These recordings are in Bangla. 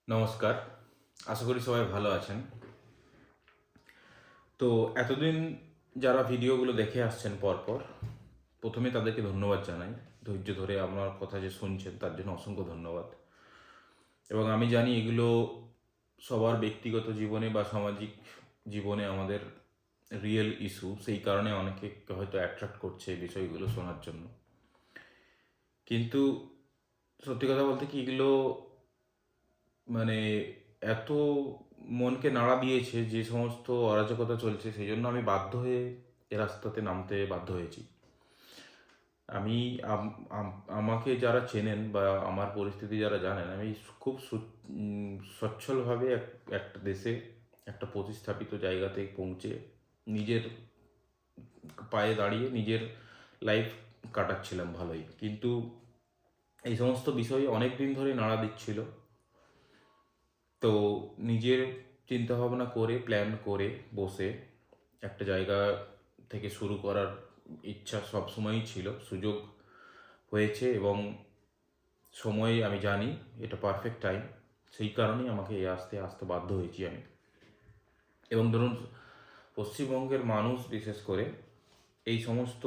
নমস্কার। আশা করি সবাই ভালো আছেন। তো এতদিন যারা ভিডিওগুলো দেখে আসছেন পরপর, প্রথমে তাদেরকে ধন্যবাদ জানাই। ধৈর্য ধরে আমার কথা যে শুনছেন তার জন্য অসংখ্য ধন্যবাদ। এবং আমি জানি এগুলো সবার ব্যক্তিগত জীবনে বা সামাজিক জীবনে আমাদের রিয়েল ইস্যু, সেই কারণে অনেকে হয়তো অ্যাট্রাক্ট করছে এই বিষয়গুলো শোনার জন্য। কিন্তু সত্যি কথা বলতে কি, এগুলো মানে এত মনকে নাড়া দিয়েছে যে সমস্ত অরাজকতা চলছে, সেই জন্য আমি বাধ্য হয়ে এ রাস্তাতে নামতে বাধ্য হয়েছি। আমি আমাকে যারা চেনেন বা আমার পরিস্থিতি যারা জানেন, আমি খুব সচ্ছলভাবে একটা দেশে একটা প্রতিস্থাপিত জায়গাতে পৌঁছে নিজের পায়ে দাঁড়িয়ে নিজের লাইফ কাটাচ্ছিলাম ভালোই। কিন্তু এই সমস্ত বিষয় অনেক দিন ধরে নাড়া দিচ্ছিল। তো নিজের চিন্তাভাবনা করে প্ল্যান করে বসে একটা জায়গা থেকে শুরু করার ইচ্ছা সবসময়ই ছিল। সুযোগ হয়েছে এবং সময় আমি জানি এটা পারফেক্ট টাইম। সেই কারণেই আমাকে এই আসতে আসতে বাধ্য হয়েছি আমি। এবং ধরুন, পশ্চিমবঙ্গের মানুষ বিশেষ করে এই সমস্ত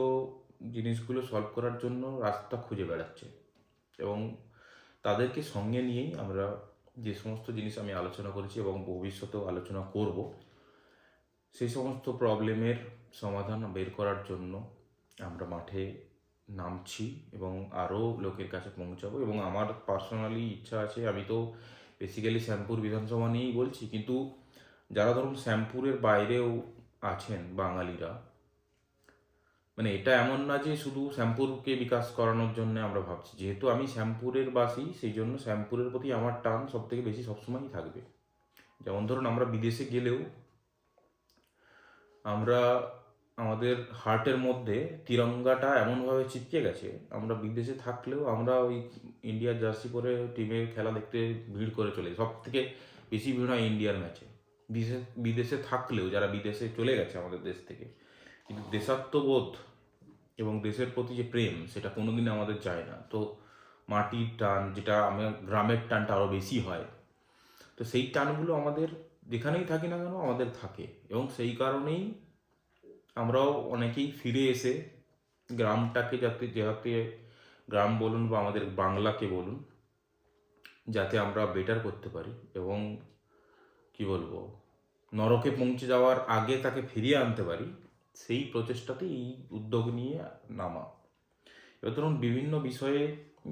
জিনিসগুলো সলভ করার জন্য রাস্তা খুঁজে বেড়াচ্ছে। এবং তাদেরকে সঙ্গে নিয়েই আমরা যে সমস্ত জিনিস আমি আলোচনা করেছি এবং ভবিষ্যতেও আলোচনা করব, সেই সমস্ত প্রবলেমের সমাধান বের করার জন্য আমরা মাঠে নামছি এবং আরও লোকের কাছে পৌঁছাবো। এবং আমার পার্সোনালি ইচ্ছা আছে, আমি তো বেসিক্যালি শ্যামপুর বিধানসভা নিয়েই বলছি, কিন্তু যারা ধরুন শ্যামপুরের বাইরেও আছেন বাঙালিরা, মানে এটা এমন না যে শুধু শ্যামপুরকে বিকাশ করানোর জন্য আমরা ভাবছি। যেহেতু আমি শ্যামপুরের বাসী, সেই জন্য শ্যামপুরের প্রতি আমার টান সব থেকে বেশি সবসময়ই থাকবে। যেমন ধরুন, আমরা বিদেশে গেলেও আমরা আমাদের হার্টের মধ্যে তিরঙ্গাটা এমনভাবে চিপকে গেছে, আমরা বিদেশে থাকলেও আমরা ওই ইন্ডিয়ার জার্সি পরে টিমের খেলা দেখতে ভিড় করে চলে। সব থেকে বেশি ভিড় হয় ইন্ডিয়ার ম্যাচে। বিদেশে থাকলেও যারা বিদেশে চলে গেছে আমাদের দেশ থেকে, কিন্তু দেশাত্মবোধ এবং দেশের প্রতি যে প্রেম, সেটা কোনোদিন আমাদের যায় না। তো মাটির টান, যেটা আমার গ্রামের টানটা আরও বেশি হয়, তো সেই টানগুলো আমাদের যেখানেই থাকি না কেন আমাদের থাকে। এবং সেই কারণেই আমরাও অনেকেই ফিরে এসে গ্রামটাকে যাতে গ্রাম বলুন বা আমাদের বাংলাকে বলুন, যাতে আমরা বেটার করতে পারি এবং কি বলবো, নরকে পৌঁছে যাওয়ার আগে তাকে ফিরিয়ে আনতে পারি, সেই প্রচেষ্টাতে এই উদ্যোগ নিয়ে নামা। এবার ধরুন, বিভিন্ন বিষয়ে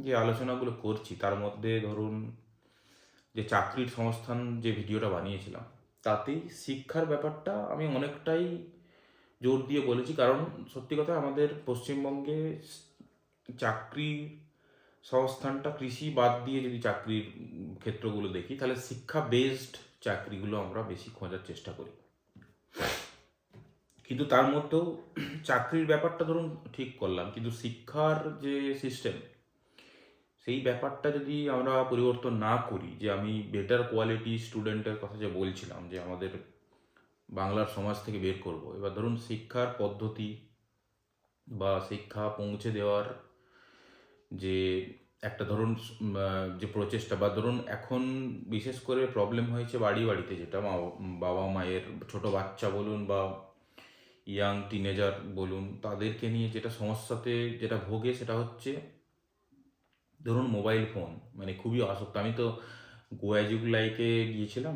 যে আলোচনাগুলো করছি তার মধ্যে ধরুন, যে চাকরির সংস্থান যে ভিডিওটা বানিয়েছিলাম, তাতেই শিক্ষার ব্যাপারটা আমি অনেকটাই জোর দিয়ে বলেছি। কারণ সত্যি কথা, আমাদের পশ্চিমবঙ্গে চাকরির সংস্থানটা কৃষি বাদ দিয়ে যদি চাকরির ক্ষেত্রগুলো দেখি, তাহলে শিক্ষা বেসড চাকরিগুলো আমরা বেশি খোঁজার চেষ্টা করি। কিন্তু তার মধ্যেও চাকরির ব্যাপারটা ধরুন ঠিক করলাম, কিন্তু শিক্ষার যে সিস্টেম, সেই ব্যাপারটা যদি আমরা পরিবর্তন না করি, যে আমি বেটার কোয়ালিটি স্টুডেন্টের কথা যে বলছিলাম, যে আমাদের বাংলার সমাজ থেকে বের করব। এবার ধরুন, শিক্ষার পদ্ধতি বা শিক্ষা পৌঁছে দেওয়ার যে একটা ধরুন যে প্রচেষ্টা, বা ধরুন এখন বিশেষ করে প্রবলেম হয়েছে বাড়ি বাড়িতে, যেটা বাবা মায়ের ছোট বাচ্চা বলুন বা ইয়াং টিনেজার বলুন, তাদেরকে নিয়ে যেটা সমস্যাতে যেটা ভোগে, সেটা হচ্ছে ধরুন মোবাইল ফোন। মানে খুবই আসক্ত। আমি তো গোয়াজুক লাইকে গিয়েছিলাম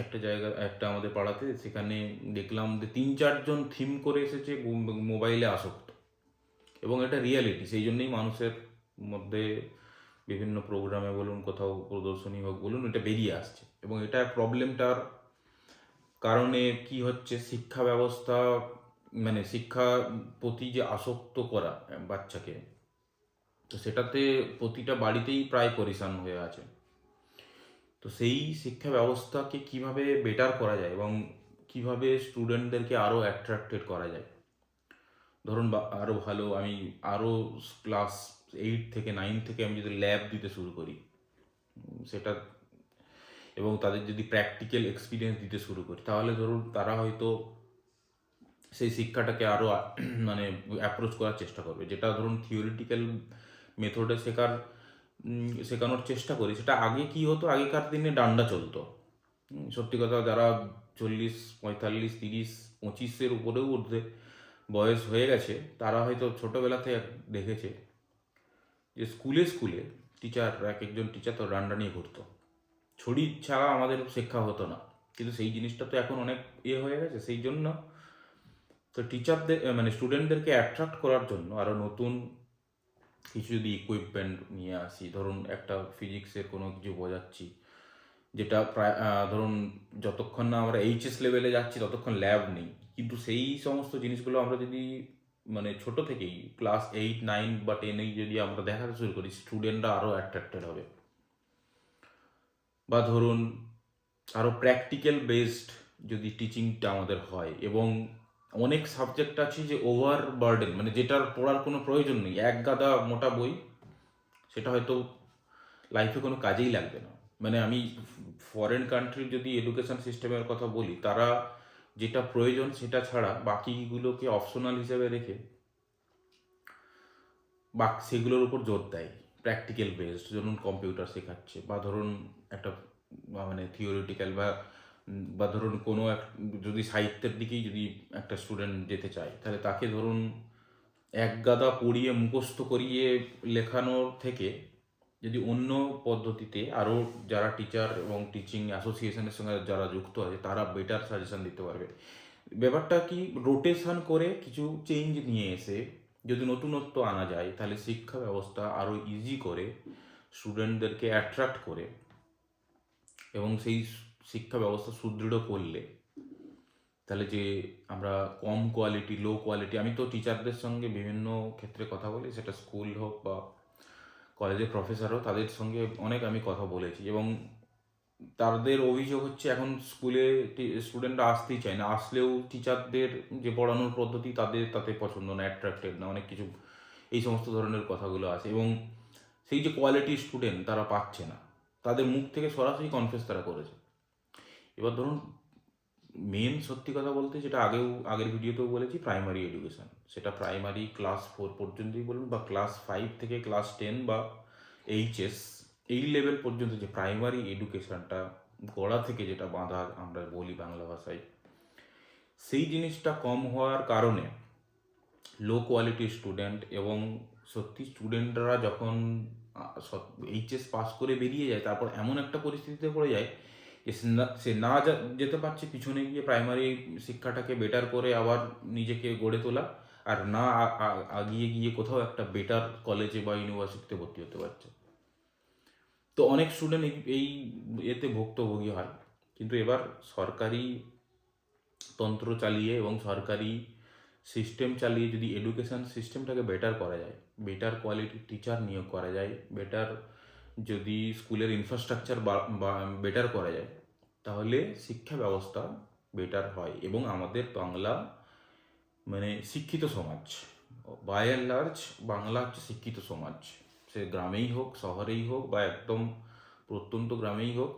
একটা জায়গা, একটা আমাদের পাড়াতে, সেখানে দেখলাম যে 3-4 জন থিম করে এসেছে মোবাইলে আসক্ত। এবং এটা রিয়ালিটি, সেই জন্যই মানুষের মধ্যে বিভিন্ন প্রোগ্রামে বলুন, কোথাও প্রদর্শনী হোক বলুন, এটা বেরিয়ে আসছে। এবং এটা প্রবলেমটার কারণে কি হচ্ছে, শিক্ষা ব্যবস্থা, মানে শিক্ষা প্রতি যে আসক্ত করা বাচ্চাকে, তো সেটাতে প্রতিটা বাড়িতেই প্রায় পরিশান হয়ে আছে। তো সেই শিক্ষা ব্যবস্থাকে কিভাবে বেটার করা যায় এবং কিভাবে স্টুডেন্টদেরকে আরও অ্যাট্রাক্টেড করা যায়, ধরুন বা আরও ভালো, আমি আরও ক্লাস 8 থেকে 9 থেকে আমি যদি ল্যাব দিতে শুরু করি, সেটা, এবং তাদের যদি প্র্যাকটিক্যাল এক্সপিরিয়েন্স দিতে শুরু করি, তাহলে ধরুন তারা হয়তো সেই শিক্ষাটাকে আরও মানে অ্যাপ্রোচ করার চেষ্টা করবে। যেটা ধরুন থিওরিটিক্যাল মেথডে শেখার শেখানোর চেষ্টা করি। সেটা আগে কি হতো, আগেকার দিনে ডান্ডা চলতো। সত্যি কথা, যারা 40, 45, 30, 25-এর উপরেও ঊর্ধ্বে বয়স হয়ে গেছে, তারা হয়তো ছোটোবেলাতে দেখেছে যে স্কুলে স্কুলে টিচার, এক একজন টিচার তো ডান্ডা নিয়ে ঘুরতো। ছড়ি ছাড়া আমাদের শিক্ষা হতো না, কিন্তু সেই জিনিসটা তো এখন অনেক হয়ে গেছে। সেই জন্য তো টিচারদের মানে স্টুডেন্টদেরকে অ্যাট্রাক্ট করার জন্য আরও নতুন কিছু যদি ইকুইপমেন্ট নিয়ে আসি, ধরুন একটা ফিজিক্সের কোনো কিছু বোঝাচ্ছি, যেটা প্রায় ধরুন যতক্ষণ না আমরা এইচএস লেভেলে যাচ্ছি ততক্ষণ ল্যাব নেই, কিন্তু সেই সমস্ত জিনিসগুলো আমরা যদি মানে ছোট থেকেই ক্লাস 8, 9 বা 10-এই যদি আমরা দেখাতে শুরু করি, স্টুডেন্টরা আরও অ্যাট্রাক্টেড হবে। বা ধরুন আরও প্র্যাকটিক্যাল বেসড যদি টিচিংটা আমাদের হয়, এবং অনেক সাবজেক্ট আছে যে ওভার বার্ডেন, মানে যেটার পড়ার কোনো প্রয়োজন নেই, এক গাদা মোটা বই, সেটা হয়তো লাইফে কোনো কাজেই লাগবে না। মানে আমি ফরেন কান্ট্রির যদি এডুকেশন সিস্টেমের কথা বলি, তারা যেটা প্রয়োজন সেটা ছাড়া বাকিগুলোকে অপশনাল হিসেবে রেখে সেগুলোর উপর জোর দেয়। প্র্যাকটিক্যাল বেসড, ধরুন কম্পিউটার শেখাচ্ছে, বা ধরুন একটা মানে থিওরিটিক্যাল বা ধরুন কোনো এক যদি সাহিত্যের দিকেই যদি একটা স্টুডেন্ট যেতে চায়, তাহলে তাকে ধরুন এক গাদা পড়িয়ে মুখস্থ করিয়ে লেখানোর থেকে যদি অন্য পদ্ধতিতে আরও যারা টিচার এবং টিচিং অ্যাসোসিয়েশনের সঙ্গে যারা যুক্ত আছে, তারা বেটার সাজেশন দিতে পারবে। ব্যাপারটা কি, রোটেশন করে কিছু চেঞ্জ নিয়ে এসে যদি নতুনত্ব আনা যায়, তাহলে শিক্ষা ব্যবস্থা আরও ইজি করে স্টুডেন্টদেরকে অ্যাট্রাক্ট করে, এবং সেই শিক্ষা ব্যবস্থা সুদৃঢ় করলে, তাহলে যে আমরা কম কোয়ালিটি, লো কোয়ালিটি, আমি তো টিচারদের সঙ্গে বিভিন্ন ক্ষেত্রে কথা বলি, সেটা স্কুল হোক বা কলেজের প্রফেসর হোক, তাদের সঙ্গে অনেক আমি কথা বলেছি, এবং তাদের অভিযোগ হচ্ছে এখন স্কুলে স্টুডেন্টরা আসতেই চায় না, আসলেও টিচারদের যে পড়ানোর পদ্ধতি তাতে পছন্দ না, অ্যাট্রাক্টেড না, অনেক কিছু এই সমস্ত ধরনের কথাগুলো আছে, এবং সেই যে কোয়ালিটি স্টুডেন্ট তারা পাচ্ছে না, তাদের মুখ থেকে সরাসরি কনফেস তারা করেছে। এবার ধরুন মেন সত্যি কথা বলতে, যেটা আগের ভিডিওতেও বলেছি, প্রাইমারি এডুকেশন, সেটা প্রাইমারি ক্লাস 4 পর্যন্তই বলুন, বা ক্লাস 5 থেকে ক্লাস 10 বা এইচএস, এই লেভেল পর্যন্ত যে প্রাইমারি এডুকেশনটা গড়া থেকে যেটা বাঁধা আমরা বলি বাংলা ভাষায়, সেই জিনিসটা কম হওয়ার কারণে লো কোয়ালিটি স্টুডেন্ট, এবং সত্যি স্টুডেন্টরা যখন এইচএস পাস করে বেরিয়ে যায়, তারপর এমন একটা পরিস্থিতিতে পড়ে যায় যে সে না যেতে পারছে পিছনে গিয়ে প্রাইমারি শিক্ষাটাকে বেটার করে আবার নিজেকে গড়ে তোলা, আর না আগিয়ে গিয়ে কোথাও একটা বেটার কলেজে বা ইউনিভার্সিটিতে ভর্তি হতে পারছে। তো অনেক স্টুডেন্ট এই এতে ভুক্তভোগী হয়। কিন্তু এবার সরকারি তন্ত্র চালিয়ে এবং সরকারি সিস্টেম চালিয়ে যদি এডুকেশন সিস্টেমটাকে বেটার করা যায়, বেটার কোয়ালিটির টিচার নিয়োগ করা যায়, বেটার যদি স্কুলের ইনফ্রাস্ট্রাকচার বেটার করা যায়, তাহলে শিক্ষা ব্যবস্থা বেটার হয়, এবং আমাদের বাংলা মানে শিক্ষিত সমাজ, বাই অ্যান্ড লার্জ বাংলা হচ্ছে শিক্ষিত সমাজ। সে গ্রামেই হোক, শহরেই হোক, বা একদম প্রত্যন্ত গ্রামেই হোক,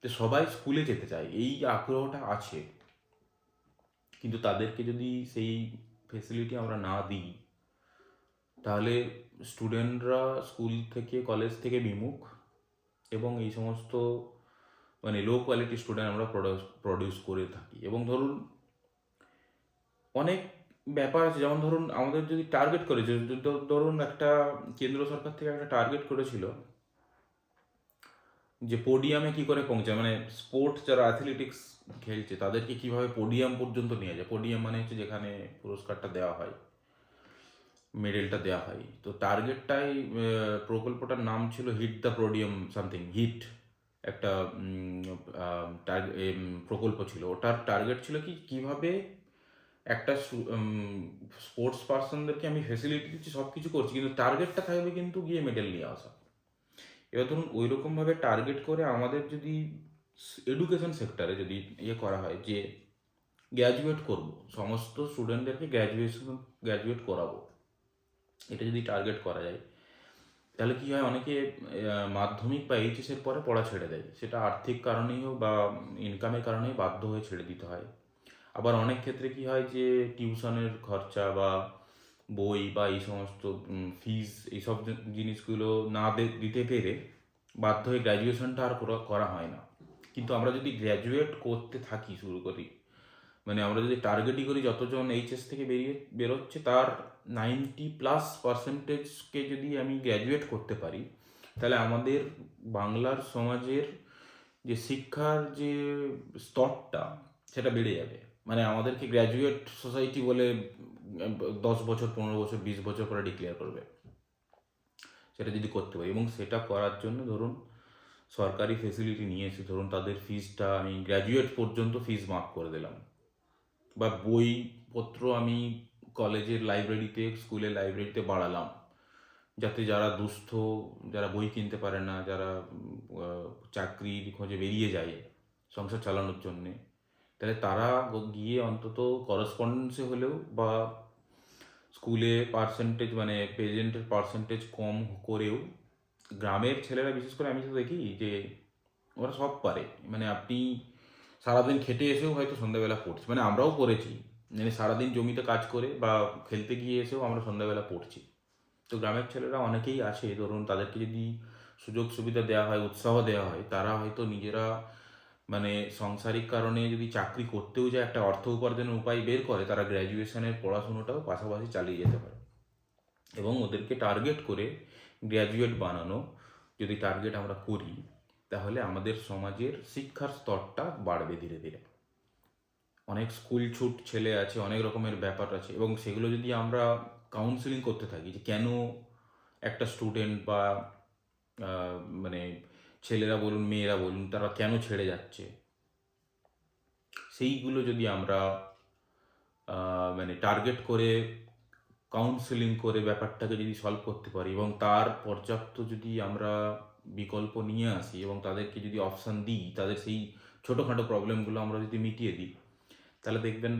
তো সবাই স্কুলে যেতে চায়, এই আগ্রহটা আছে। কিন্তু তাদেরকে যদি সেই ফেসিলিটি আমরা না দিই, তাহলে স্টুডেন্টরা স্কুল থেকে, কলেজ থেকে বিমুখ, এবং এই সমস্ত মানে লো কোয়ালিটি স্টুডেন্ট আমরা প্রডিউস করে থাকি। এবং ধরুন অনেক ব্যাপার আছে, যেমন ধরুন আমাদের যদি টার্গেট করে, ধরুন একটা কেন্দ্র সরকার থেকে একটা টার্গেট করেছিল যে পোডিয়ামে কি করে পৌঁছায়, মানে স্পোর্টস যারা অ্যাথলেটিক্স খেলছে তাদেরকে কিভাবে পোডিয়াম পর্যন্ত নিয়ে যায়। পোডিয়াম মানে হচ্ছে যেখানে পুরস্কারটা দেওয়া হয়, মেডেলটা দেওয়া হয়। তো টার্গেটটাই, প্রকল্পটার নাম ছিল hit the podium something, hit একটা প্রকল্প ছিল। ওটার টার্গেট ছিল কি, কিভাবে একটা স্পোর্টস পার্সনদেরকে আমি ফেসিলিটি দিচ্ছি, সব কিছু করছি, কিন্তু টার্গেটটা থাকবে কিন্তু গিয়ে মেডেল নিয়ে আসা। এবার ধরুন ওই রকমভাবে টার্গেট করে আমাদের যদি এডুকেশন সেক্টরে যদি করা হয় যে গ্র্যাজুয়েট করব, সমস্ত স্টুডেন্টদেরকে গ্র্যাজুয়েট করাবো, এটা যদি টার্গেট করা যায়, তাহলে কি হয়, অনেকে মাধ্যমিক বা এইচএসের পরে পড়া ছেড়ে দেয়, সেটা আর্থিক কারণেই হোক বা ইনকামের কারণেই বাধ্য হয়ে ছেড়ে দিতে হয়। আবার অনেক ক্ষেত্রে কি হয় যে টিউশনের খরচা বা বই বা এই সমস্ত ফিজ এইসব জিনিসগুলো না দিতে পেরে বাধ্য হয়ে গ্র্যাজুয়েশনটা আর করা হয় না। কিন্তু আমরা যদি গ্র্যাজুয়েট করতে থাকি শুরু করি, মানে আমরা যদি টার্গেটই করি যতজন এইচএস থেকে বেরোচ্ছে তার 90+% যদি আমি গ্র্যাজুয়েট করতে পারি, তাহলে আমাদের বাংলার সমাজের যে শিক্ষার যে স্তরটা সেটা বেড়ে যাবে। মানে আমাদেরকে গ্র্যাজুয়েট সোসাইটি বলে 10 বছর, 15 বছর, 20 বছর পরে ডিক্লেয়ার করবে, সেটা যদি করতে পারি। এবং সেটা করার জন্য ধরুন সরকারি ফেসিলিটি নিয়ে এসে ধরুন তাদের ফিজটা আমি গ্র্যাজুয়েট পর্যন্ত ফিজ মাফ করে দিলাম, বা বইপত্র আমি কলেজের লাইব্রেরিতে, স্কুলের লাইব্রেরিতে বাড়ালাম, যাতে যারা দুস্থ, যারা বই কিনতে পারে না, যারা চাকরির খোঁজে বেরিয়ে যায় সংসার চালানোর জন্যে, তাহলে তারা গিয়ে অন্তত করসপন্ডেন্সে হলেও বা স্কুলে পার্সেন্টেজ, মানে প্রেজেন্টের পার্সেন্টেজ কম করেও, গ্রামের ছেলেরা বিশেষ করে আমি তো দেখি যে ওরা সব পারে। মানে আপনি সারাদিন খেটে এসেও হয়তো সন্ধ্যাবেলা পড়ছি, মানে আমরাও পড়েছি, মানে সারাদিন জমিতে কাজ করে বা খেলতে গিয়ে এসেও আমরা সন্ধ্যাবেলা পড়ছি। তো গ্রামের ছেলেরা অনেকেই আছে, ধরুন তাদেরকে যদি সুযোগ সুবিধা দেওয়া হয়, উৎসাহ দেওয়া হয়, তারা হয়তো নিজেরা মানে সাংসারিক কারণে যদি চাকরি করতেও যায়, একটা অর্থ উপার্জনের উপায় বের করে, তারা গ্র্যাজুয়েশনের পড়াশুনোটাও পাশাপাশি চালিয়ে যেতে পারে। এবং ওদেরকে টার্গেট করে গ্র্যাজুয়েট বানানো যদি টার্গেট আমরা করি, তাহলে আমাদের সমাজের শিক্ষার স্তরটা বাড়বে ধীরে ধীরে। অনেক স্কুল ছুট ছেলে আছে, অনেক রকমের ব্যাপার আছে, এবং সেগুলো যদি আমরা কাউন্সিলিং করতে থাকি যে কেন একটা স্টুডেন্ট বা মানে ছেলেরা বলুন মেয়েরা বলুন তারা কেন ছেড়ে যাচ্ছে, সেইগুলো যদি আমরা মানে টার্গেট করে কাউন্সেলিং করে ব্যাপারটাকে যদি সলভ করতে পারি, এবং তার পর্যাপ্ত যদি আমরা বিকল্প নিয়ে আসি এবং তাদেরকে যদি অপশান দিই, তাদের সেই ছোটোখাটো প্রবলেমগুলো আমরা যদি মিটিয়ে দিই, তাহলে দেখবেন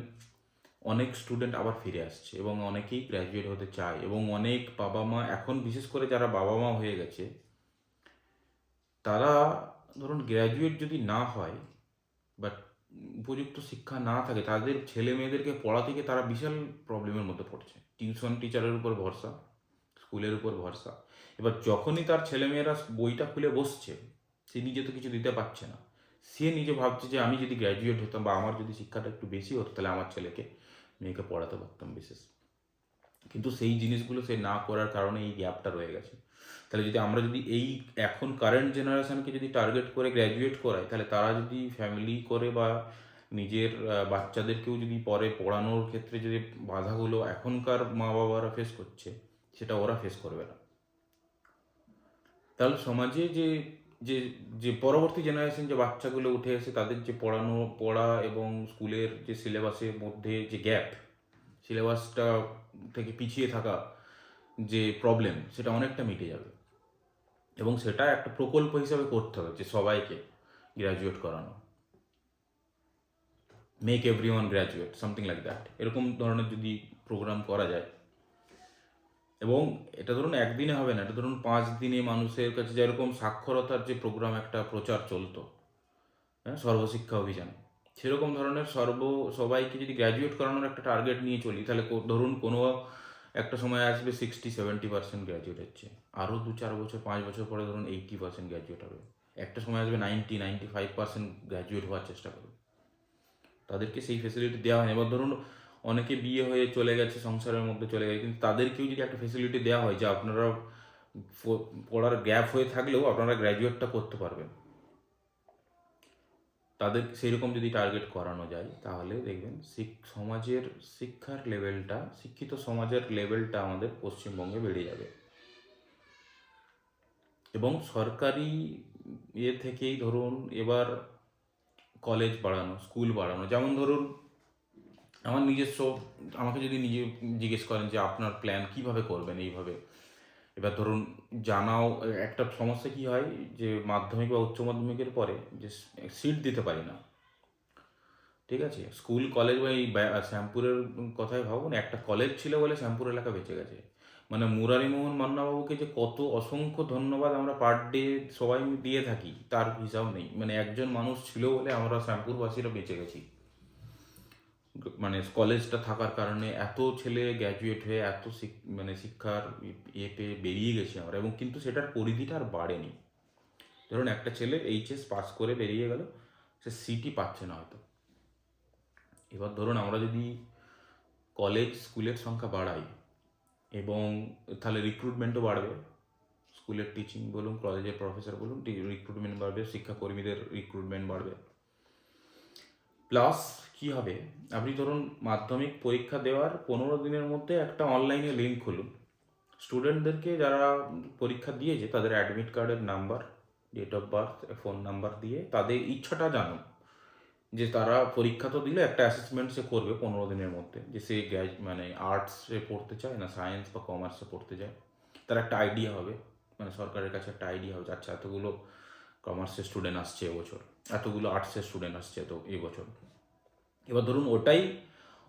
অনেক স্টুডেন্ট আবার ফিরে আসছে এবং অনেকেই গ্র্যাজুয়েট হতে চায়। এবং অনেক বাবা মা এখন, বিশেষ করে যারা বাবা মা হয়ে গেছে, তারা ধরুন গ্র্যাজুয়েট যদি না হয় বাট উপযুক্ত শিক্ষা না থাকে, তাদের ছেলে মেয়েদেরকে পড়াতে গিয়ে তারা বিশাল প্রবলেমের মধ্যে পড়ছে। টিউশন টিচারের উপর ভরসা, স্কুলের উপর ভরসা। এবার যখনই তার ছেলেমেয়েরা বইটা খুলে বসছে, সে নিজে তো কিছু দিতে পারছে না, সে নিজে ভাবছে যে আমি যদি গ্র্যাজুয়েট হতাম বা আমার যদি শিক্ষাটা একটু বেশি হতো, তাহলে আমার ছেলেকে মেয়েকে পড়াতে পারতাম বিশেষ। কিন্তু সেই জিনিসগুলো সে না করার কারণে এই গ্যাপটা রয়ে গেছে। তাহলে যদি আমরা যদি এই এখন কারেন্ট জেনারেশনকে যদি টার্গেট করে গ্র্যাজুয়েট করাই, তাহলে তারা যদি ফ্যামিলি করে বা নিজের বাচ্চাদেরকেও যদি পরে পড়ানোর ক্ষেত্রে যদি বাধাগুলো এখনকার মা বাবারা ফেস করছে, সেটা ওরা ফেস করবে না। তাহলে সমাজে যে যে যে পরবর্তী জেনারেশন যে বাচ্চাগুলো উঠে এসে তাদের যে পড়া এবং স্কুলের যে সিলেবাসের মধ্যে যে গ্যাপ, সিলেবাসটা থেকে পিছিয়ে থাকা যে প্রবলেম, সেটা অনেকটা মিটে যাবে। এবং সেটা একটা প্রকল্প হিসাবে করতে হবে যে সবাইকে গ্র্যাজুয়েট করানো, make everyone graduate, something like that, এরকম ধরনের যদি প্রোগ্রাম করা যায়। এবং এটা ধরুন একদিনে হবে না, এটা ধরুন 5 দিনে মানুষের কাছে, যেরকম সাক্ষরতার যে প্রোগ্রাম একটা প্রচার চলতো, হ্যাঁ, সর্বশিক্ষা অভিযান, সেরকম ধরনের সবাইকে যদি গ্র্যাজুয়েট করানোর একটা টার্গেট নিয়ে চলি, তাহলে ধরুন কোনো একটা সময় আসবে 60-70% গ্র্যাজুয়েট হচ্ছে, আরও 2-4 বছর 5 বছর পরে ধরুন 80% গ্র্যাজুয়েট হবে, একটা সময় আসবে 90-95% গ্র্যাজুয়েট হওয়ার চেষ্টা করবে। তাদেরকে সেই ফেসিলিটি দেওয়া হয়। এবার ধরুন অনেকে বিয়ে হয়ে চলে গেছে, সংসারের মধ্যে চলে গেছে, কিন্তু তাদেরকেও যদি একটা ফেসিলিটি দেওয়া হয় যে আপনারা পড়ার গ্যাপ হয়ে থাকলেও আপনারা গ্র্যাজুয়েটটা করতে পারবেন, তাদের সেই রকম যদি টার্গেট করানো যায়, তাহলে দেখবেন সমাজের শিক্ষার লেভেলটা, শিক্ষিত সমাজের লেভেলটা আমাদের পশ্চিমবঙ্গে বেড়ে যাবে। এবং সরকারি থেকেই ধরুন এবার কলেজ বাড়ানো, স্কুল বাড়ানো, যেমন ধরুন আমার নিজস্ব, আমাকে যদি নিজে জিজ্ঞেস করেন যে আপনার প্ল্যান কিভাবে করবেন এইভাবে, এবার ধরুন জানাও একটা সমস্যা কি হয় যে মাধ্যমিক বা উচ্চ মাধ্যমিকের পরে যে সিট দিতে পারি না, ঠিক আছে, স্কুল কলেজ বা এই শ্যামপুরের কথাই ভাবুন, একটা কলেজ ছিল বলে শ্যামপুর এলাকা বেঁচে গেছে। মানে মুরারিমোহন মান্নাবাবুকে যে কত অসংখ্য ধন্যবাদ আমরা পার ডে সবাই দিয়ে থাকি, তার হিসাব নেই। মানে একজন মানুষ ছিল বলে আমরা শ্যামপুরবাসীরা বেঁচে গেছি। মানে কলেজটা থাকার কারণে এত ছেলে গ্র্যাজুয়েট হয়ে এত মানে শিক্ষার পেয়ে বেরিয়ে গেছি আমরা, এবং কিন্তু সেটার পরিধিটা আর বাড়েনি। ধরুন একটা ছেলে এইচএস পাস করে বেরিয়ে গেল, সে সিটি পাচ্ছে না হয়তো। এবার ধরুন আমরা যদি কলেজ স্কুলের সংখ্যা বাড়াই, এবং তাহলে রিক্রুটমেন্টও বাড়বে, স্কুলের টিচিং বলুন, কলেজের প্রফেসর বলুন, রিক্রুটমেন্ট বাড়বে, শিক্ষাকর্মীদের রিক্রুটমেন্ট বাড়বে। প্লাস কি হবে, আপনি ধরুন মাধ্যমিক পরীক্ষা দেওয়ার 15 দিনের মধ্যে একটা অনলাইনে লিঙ্ক খুলুন, স্টুডেন্টদেরকে যারা পরীক্ষা দিয়েছে তাদের অ্যাডমিট কার্ডের number, date of birth, phone number দিয়ে তাদের ইচ্ছাটা জানুন, যে তারা পরীক্ষা তো দিলে একটা অ্যাসেসমেন্ট সে করবে 15 দিনের মধ্যে, যে সে মানে আর্টসে পড়তে চায় না সায়েন্স বা কমার্সে পড়তে চায়। তার একটা আইডিয়া হবে, মানে সরকারের কাছে একটা আইডিয়া হবে, আচ্ছা এতগুলো কমার্সের স্টুডেন্ট আসছে এবছর, এতগুলো আর্টসের স্টুডেন্ট আসছে তো এবছর। এবার ধরুন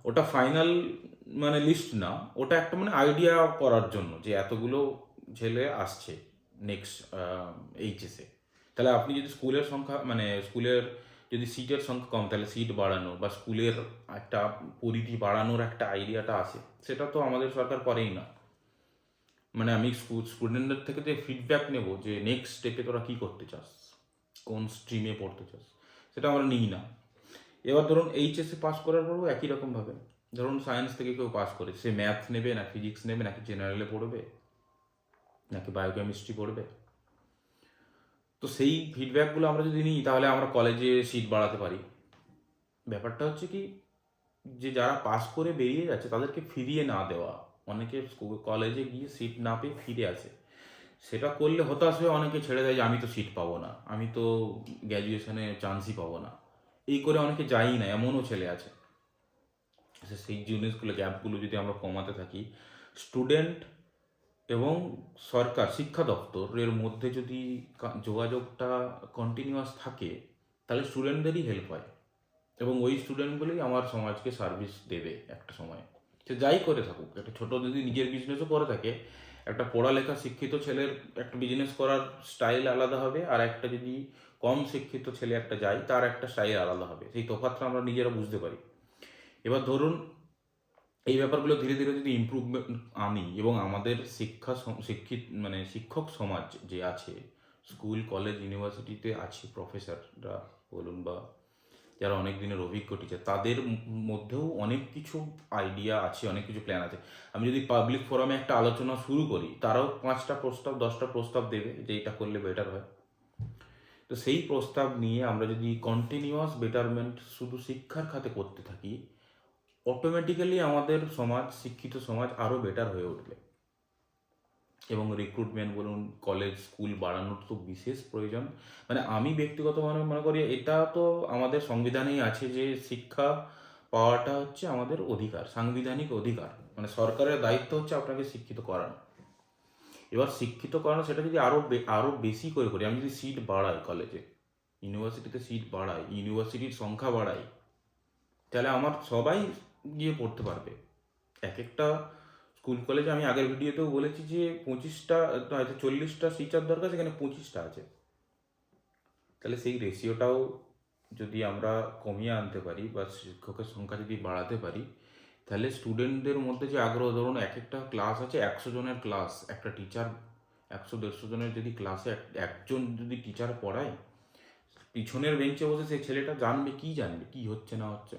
ওটা ফাইনাল মানে লিস্ট না, ওটা একটা মানে আইডিয়া করার জন্য যে এতগুলো ছেলে আসছে নেক্সট এইচএসে। তাহলে আপনি যদি স্কুলের সংখ্যা মানে স্কুলের যদি সিটের সংখ্যা কম, তাহলে সিট বাড়ানো বা স্কুলের একটা পরিধি বাড়ানোর একটা আইডিয়াটা আসে, সেটা তো আমাদের সরকার করেই না। মানে আমি স্টুডেন্টদের থেকে যে ফিডব্যাক নেব যে নেক্সট স্টেপে তোরা কী করতে চাস, কোন স্ট্রিমে পড়তে চাস, সেটা আমরা নিই না। এবার ধরুন এইচএসে পাস করার পরও একই রকমভাবে, ধরুন সায়েন্স থেকে কেউ পাস করে, সে ম্যাথ নেবে না ফিজিক্স নেবে, নাকি জেনারেলে পড়বে, নাকি বায়োকেমিস্ট্রি পড়বে। তো সেই ফিডব্যাকগুলো আমরা যদি নিই, তাহলে আমরা কলেজে সিট বাড়াতে পারি। ব্যাপারটা হচ্ছে কি, যে যারা পাস করে বেরিয়ে যাচ্ছে তাদেরকে ফিরিয়ে না দেওয়া। অনেকে কলেজে গিয়ে সিট না পেয়ে ফিরে আসে, সেটা করলে হতাশ হয়ে অনেকে ছেড়ে দেয় যে আমি তো সিট পাবো না, আমি তো গ্র্যাজুয়েশনে চান্সই পাবো না, এই করে অনেকে যায়ই না, এমনও ছেলে আছে। সেই জিনিসগুলো গ্যাপগুলো যদি আমরা কমাতে থাকি, স্টুডেন্ট এবং সরকার শিক্ষা দপ্তরের মধ্যে যদি যোগাযোগটা কন্টিনিউয়াস থাকে, তাহলে স্টুডেন্টদেরই হেল্প হয়, এবং ওই স্টুডেন্টগুলোই আমার সমাজকে সার্ভিস দেবে একটা সময়। সে যাই করে থাকুক, একটা ছোটো যদি নিজের বিজনেসও করে থাকে, একটা পড়ালেখা শিক্ষিত ছেলের একটা বিজনেস করার স্টাইল আলাদা হবে, আর একটা যদি কম শিক্ষিত ছেলে একটা যায়, তার একটা স্টাইল আলাদা হবে। সেই তফাৎটা আমরা নিজেরা বুঝতে পারি। এবার ধরুন এই ব্যাপারগুলো ধীরে ধীরে যদি ইমপ্রুভমেন্ট আনি, এবং আমাদের মানে শিক্ষক সমাজ যে আছে, স্কুল কলেজ ইউনিভার্সিটিতে আছে প্রফেসররা বলুন, বা যারা অনেক দিনের অভিজ্ঞ টিচার, তাদের মধ্যেও অনেক কিছু আইডিয়া আছে, অনেক কিছু প্ল্যান আছে। আমি যদি পাবলিক ফোরামে একটা আলোচনা শুরু করি, তারাও 5টা প্রস্তাব 10টা প্রস্তাব দেবে যে এটা করলে বেটার হয়। তো সেই প্রস্তাব নিয়ে আমরা যদি কন্টিনিউয়াস বেটারমেন্ট শুধু শিক্ষার খাতে করতে থাকি, অটোমেটিক্যালি আমাদের সমাজ, শিক্ষিত সমাজ আরও বেটার হয়ে উঠবে। এবং রিক্রুটমেন্ট বলুন, কলেজ স্কুল বাড়ানোর তো বিশেষ প্রয়োজন। মানে আমি ব্যক্তিগতভাবে মনে করি এটা তো আমাদের সংবিধানেই আছে যে শিক্ষা পাওয়াটা হচ্ছে আমাদের অধিকার, সাংবিধানিক অধিকার। মানে সরকারের দায়িত্ব হচ্ছে আপনাকে শিক্ষিত করানো। এবার শিক্ষিত করানো, সেটা যদি আরও বেশি করে করি, আমি যদি সিট বাড়াই কলেজে, ইউনিভার্সিটিতে সিট বাড়াই, ইউনিভার্সিটির সংখ্যা বাড়াই, তাহলে আমার সবাই গিয়ে পড়তে পারবে। এক একটা স্কুল কলেজে আমি আগের ভিডিওতেও বলেছি যে 25টা হয়তো 40টা টিচার দরকার, সেখানে 25টা আছে। তাহলে সেই রেশিওটাও যদি আমরা কমিয়ে আনতে পারি, বা শিক্ষকের সংখ্যা যদি বাড়াতে পারি, তাহলে স্টুডেন্টদের মধ্যে যে আগ্রহ, ধরুন এক একটা ক্লাস আছে 100 জনের ক্লাস, একটা টিচার 100-150 জনের যদি ক্লাসে একজন যদি টিচার পড়ায়, পিছনের বেঞ্চে বসে সেই ছেলেটা জানবে কি হচ্ছে না হচ্ছে।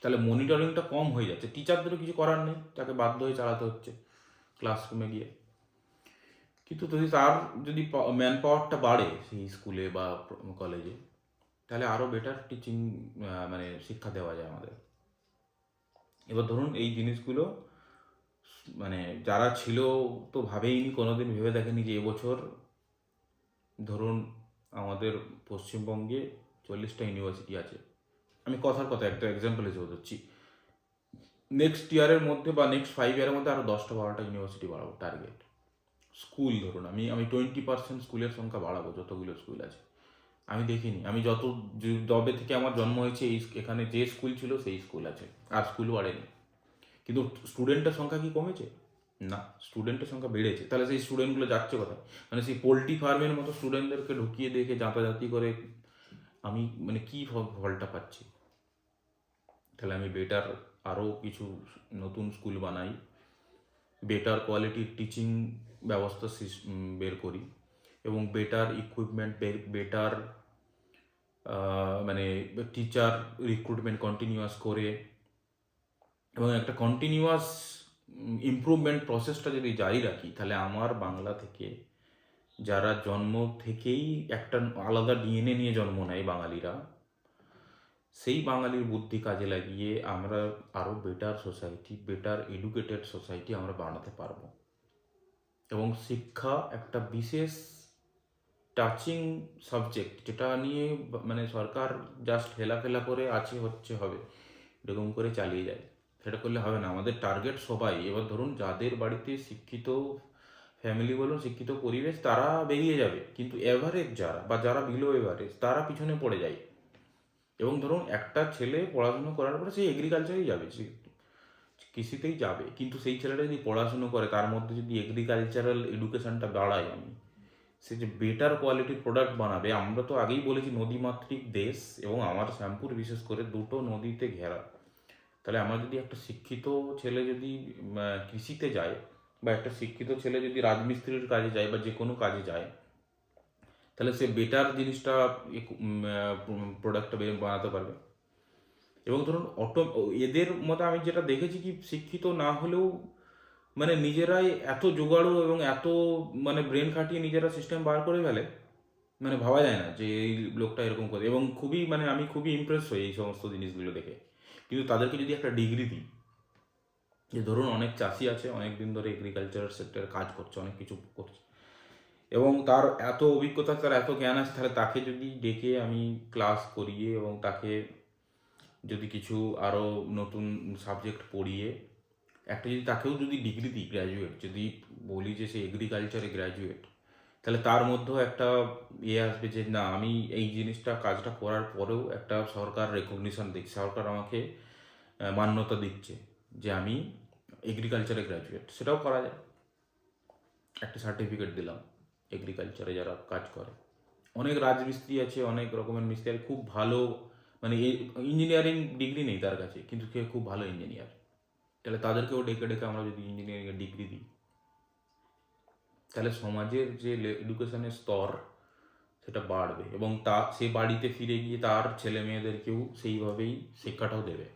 তাহলে মনিটরিংটা কম হয়ে যাচ্ছে, টিচারদেরও কিছু করার নেই, তাকে বাধ্য হয়ে চালাতে হচ্ছে ক্লাসরুমে গিয়ে। কিন্তু তার যদি ম্যান পাওয়ারটা বাড়ে সেই স্কুলে বা কলেজে, তাহলে আরও বেটার টিচিং মানে শিক্ষা দেওয়া যায় আমাদের। এবার ধরুন এই জিনিসগুলো মানে যারা ছিল তো ভাবেইনি, কোনোদিন ভেবে দেখেনি যে এবছর ধরুন আমাদের পশ্চিমবঙ্গে 40টা ইউনিভার্সিটি আছে। আমি কথার কথা একটা এক্সাম্পল হিসেবে ধরছি, নেক্সট ইয়ারের মধ্যে বা নেক্সট 5 ইয়ারের মধ্যে আরও 10টা-12টা ইউনিভার্সিটি বাড়াবো টার্গেট। স্কুল ধরুন আমি 20% স্কুলের সংখ্যা বাড়াবো, যতগুলো স্কুল আছে। আমি দেখিনি, আমি যবে থেকে আমার জন্ম হয়েছে এখানে যে স্কুল ছিল সেই স্কুল আছে, আর স্কুল বাড়েনি। কিন্তু স্টুডেন্টের সংখ্যা কি কমেছে? না, স্টুডেন্টের সংখ্যা বেড়েছে। তাহলে সেই স্টুডেন্টগুলো যাচ্ছে কোথায়? মানে সেই পোলট্রি ফার্মের মতো স্টুডেন্টদেরকে ঢুকিয়ে দেখে যাতায়াতি করে আমি মানে কী ফলটা পাচ্ছি? তাহলে আমি বেটার আরও কিছু নতুন স্কুল বানাই, বেটার কোয়ালিটির টিচিং ব্যবস্থা বের করি, এবং বেটার ইকুইপমেন্ট, বেটার মানে টিচার রিক্রুটমেন্ট কন্টিনিউয়াস করে, এবং একটা কন্টিনিউয়াস ইমপ্রুভমেন্ট প্রসেসটা যদি জারি রাখি, তাহলে আমার বাংলা থেকে যারা জন্ম থেকেই একটা আলাদা ডিএনএ নিয়ে জন্ম নেয় বাঙালিরা, সেই বাঙালির বুদ্ধি কাজে লাগিয়ে আমরা আরও better society, better educated society আমরা বানাতে পারবো। এবং শিক্ষা একটা বিশেষ টাচিং সাবজেক্ট, যেটা নিয়ে মানে সরকার জাস্ট হেলাফেলা করে আছে হচ্ছে হবে এরকম করে চালিয়ে যায়, সেটা করলে হবে না। আমাদের টার্গেট সবাই। এবার ধরুন যাদের বাড়িতে শিক্ষিত ফ্যামিলি বলুন, শিক্ষিত পরিবেশ, তারা বেরিয়ে যাবে, কিন্তু এভারেজ যারা বা যারা বিলো এভারেজ তারা পিছনে পড়ে যায়। এবং ধরুন একটা ছেলে পড়াশুনো করার পরে সে এগ্রিকালচারেই যাবে, সে কৃষিতেই যাবে, কিন্তু সেই ছেলেটা যদি পড়াশুনো করে, তার মধ্যে যদি এগ্রিকালচারাল এডুকেশনটা বাড়ায়, সে যে বেটার কোয়ালিটির প্রোডাক্ট বানাবে। আমরা তো আগেই বলেছি নদীমাতৃক দেশ, এবং আমার শ্যামপুর বিশেষ করে দুটো নদীতে ঘেরা। তাহলে আমার যদি একটা শিক্ষিত ছেলে যদি কৃষিতে যায়, বা একটা শিক্ষিত ছেলে যদি রাজমিস্ত্রির কাজে যায় বা যে কোনো কাজে যায়, তাহলে সে বেটার জিনিসটা প্রোডাক্টটা বানাতে পারবে। এবং ধরুন এদের মধ্যে আমি যেটা দেখেছি কি, শিক্ষিত না হলেও মানে নিজেরাই এত জোগাড়ো এবং এত মানে ব্রেন খাটিয়ে নিজেরা সিস্টেম বার করে ফেলে, মানে ভাবা যায় না যে এই লোকটা এরকম করে। এবং খুবই মানে আমি খুবই ইমপ্রেস হই এই সমস্ত জিনিসগুলো দেখে। কিন্তু তাদেরকে যদি একটা ডিগ্রি দিই, যে ধরুন অনেক চাষি আছে, অনেক দিন ধরে এগ্রিকালচার সেক্টরে কাজ করছে, অনেক কিছু করছে, এবং তার এত অভিজ্ঞতা, তার এত জ্ঞান আছে, তাহলে তাকে যদি ডেকে আমি ক্লাস করিয়ে এবং তাকে যদি কিছু আরও নতুন সাবজেক্ট পড়িয়ে একটা যদি তাকেও যদি ডিগ্রি দিই, গ্র্যাজুয়েট যদি বলি যে সে এগ্রিকালচারে গ্র্যাজুয়েট, তাহলে তার মধ্যেও একটা আসবে যে না, আমি এই জিনিসটা কাজটা করার পরেও একটা সরকার রেকগনিশন দিচ্ছে, সরকার আমাকে মান্যতা দিচ্ছে যে আমি এগ্রিকালচারে গ্র্যাজুয়েট। সেটাও করা যায়, একটা সার্টিফিকেট দিলাম এগ্রিকালচারে যারা কাজ করে। অনেক রাজমিস্ত্রি আছে, অনেক রকমের মিস্ত্রি আছে, খুব ভালো, মানে ইঞ্জিনিয়ারিং ডিগ্রি নেই তার কাছে, কিন্তু সে খুব ভালো ইঞ্জিনিয়ার। তাহলে তাদেরকেও ডেকে ডেকে আমরা যদি ইঞ্জিনিয়ারিংয়ের ডিগ্রি দিই, তাহলে সমাজের যে এডুকেশনের স্তর সেটা বাড়বে, এবং সে বাড়িতে ফিরে গিয়ে তার ছেলে মেয়েদেরকেও সেইভাবেই শিক্ষাটাও দেবে।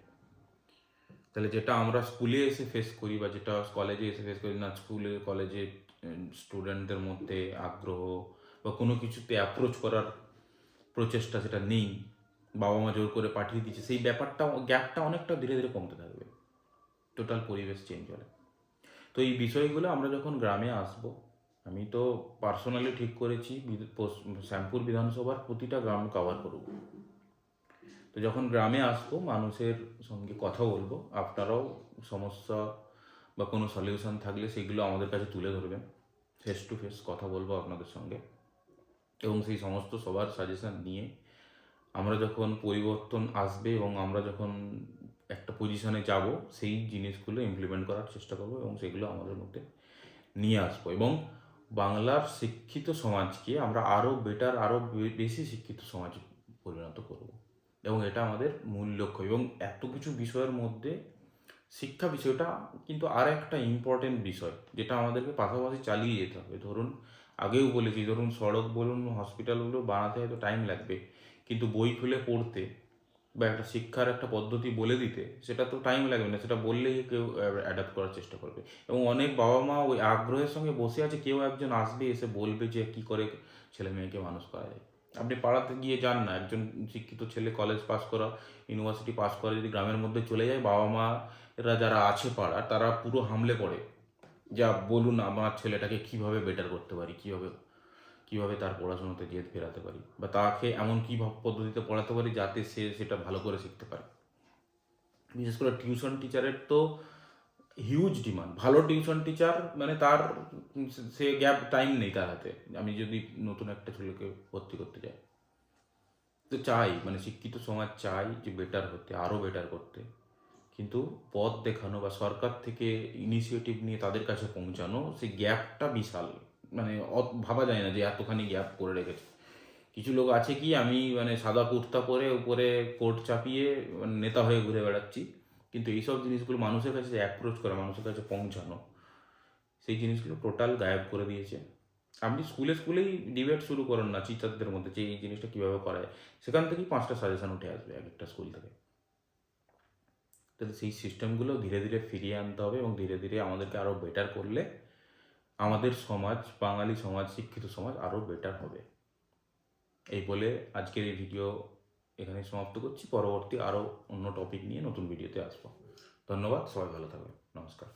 তাহলে যেটা আমরা স্কুলে এসে ফেস করি, বা যেটা কলেজে এসে ফেস করি না, স্কুলে কলেজে স্টুডেন্টদের মধ্যে আগ্রহ বা কোনো কিছুতে অ্যাপ্রোচ করার প্রচেষ্টা সেটা নেই, বাবা মা জোর করে পাঠিয়ে দিচ্ছে, সেই ব্যাপারটা, গ্যাপটা অনেকটা ধীরে ধীরে কমতে থাকবে, টোটাল পরিবেশ চেঞ্জ হলে। তো এই বিষয়গুলো আমরা যখন গ্রামে আসব, আমি তো পার্সোনালি ঠিক করেছি শ্যামপুর বিধানসভার প্রতিটা গ্রাম কভার করব। তো যখন গ্রামে আসবো, মানুষের সঙ্গে কথা বলবো, আপনারাও সমস্যা বা কোনো সলিউশন থাকলে সেগুলো আমাদের কাছে তুলে ধরবেন, ফেস টু ফেস কথা বলবো আপনাদের সঙ্গে, এবং সেই সমস্ত সবার সাজেশন নিয়ে আমরা যখন পরিবর্তন আসবে এবং আমরা যখন একটা পজিশনে যাব, সেই জিনিসগুলো ইমপ্লিমেন্ট করার চেষ্টা করব এবং সেগুলো আমাদের মধ্যে নিয়ে আসবো, এবং বাংলার শিক্ষিত সমাজকে আমরা আরও বেটার, আরও বেশি শিক্ষিত সমাজে পরিণত করব। এবং এটা আমাদের মূল লক্ষ্য। এবং এত কিছু বিষয়ের মধ্যে শিক্ষা বিষয়টা কিন্তু আর একটা ইম্পর্টেন্ট বিষয়, যেটা আমাদেরকে পাশাপাশি চালিয়ে যেতে হবে। ধরুন আগেও বলেছি, ধরুন সড়ক বলুন, হসপিটালগুলো বানাতে হয়তো টাইম লাগবে, কিন্তু বই খুলে পড়তে বা একটা শিক্ষার একটা পদ্ধতি বলে দিতে সেটা তো টাইম লাগবে না, সেটা বললেই কেউ অ্যাডাপ্ট করার চেষ্টা করবে। এবং অনেক বাবা মা ওই আগ্রহের সঙ্গে বসে আছে, কেউ একজন আসবে এসে বলবে যে কী করে ছেলে মেয়েকে মানুষ করা যায়। আপনি পাড়াতে গিয়ে যান না, একজন শিক্ষিত ছেলে কলেজ পাস করা, ইউনিভার্সিটি পাস করা যদি গ্রামের মধ্যে চলে যায়, বাবা মা এরা যারা আছে পাড়ার, তারা পুরো হামলে পড়ে, যা বলুন আমার ছেলেটাকে কীভাবে বেটার করতে পারি, কীভাবে তার পড়াশোনাতে জেদ ফেরাতে পারি, বা তাকে এমন কী পদ্ধতিতে পড়াতে পারি যাতে সে সেটা ভালো করে শিখতে পারে। বিশেষ করে টিউশন টিচারের তো হিউজ ডিমান্ড। ভালো টিউশন টিচার মানে তার সে গ্যাপ টাইম নেই তার হাতে। আমি যদি নতুন একটা ছেলেকে ভর্তি করতে চাই, তো চাই মানে শিক্ষিত সমাজ চাই যে বেটার হতে, আরও বেটার করতে, কিন্তু পথ দেখানো বা সরকার থেকে ইনিশিয়েটিভ নিয়ে তাদের কাছে পৌঁছানো, সেই গ্যাপটা বিশাল। মানে ভাবা যায় না যে এতখানি গ্যাপ করে রেখেছে। কিছু লোক আছে কি, আমি মানে সাদা কুর্তা পরে উপরে কোট চাপিয়ে মানে নেতা হয়ে ঘুরে বেড়াচ্ছি, কিন্তু এইসব জিনিসগুলো মানুষের কাছে অ্যাপ্রোচ করা, মানুষের কাছে পৌঁছানো, সেই জিনিসগুলো টোটাল গায়েব করে দিয়েছে। আপনি স্কুলেই ডিবেট শুরু করেন না টিচারদের মধ্যে যে এই জিনিসটা কীভাবে করা যায়, সেখান থেকেই 5টা সাজেশন উঠে আসবে এক একটা স্কুল থেকে। তাহলে সেই সিস্টেমগুলো ধীরে ধীরে ফিরিয়ে আনতে হবে এবং ধীরে ধীরে আমাদেরকে আরও বেটার করলে আমাদের সমাজ, বাঙালি সমাজ, শিক্ষিত সমাজ আরও বেটার হবে। এই বলে আজকের এই ভিডিও এখানে সমাপ্ত করছি। পরবর্তী আরও অন্য টপিক নিয়ে নতুন ভিডিওতে আসবো। ধন্যবাদ, সবাই ভালো থাকবেন, নমস্কার।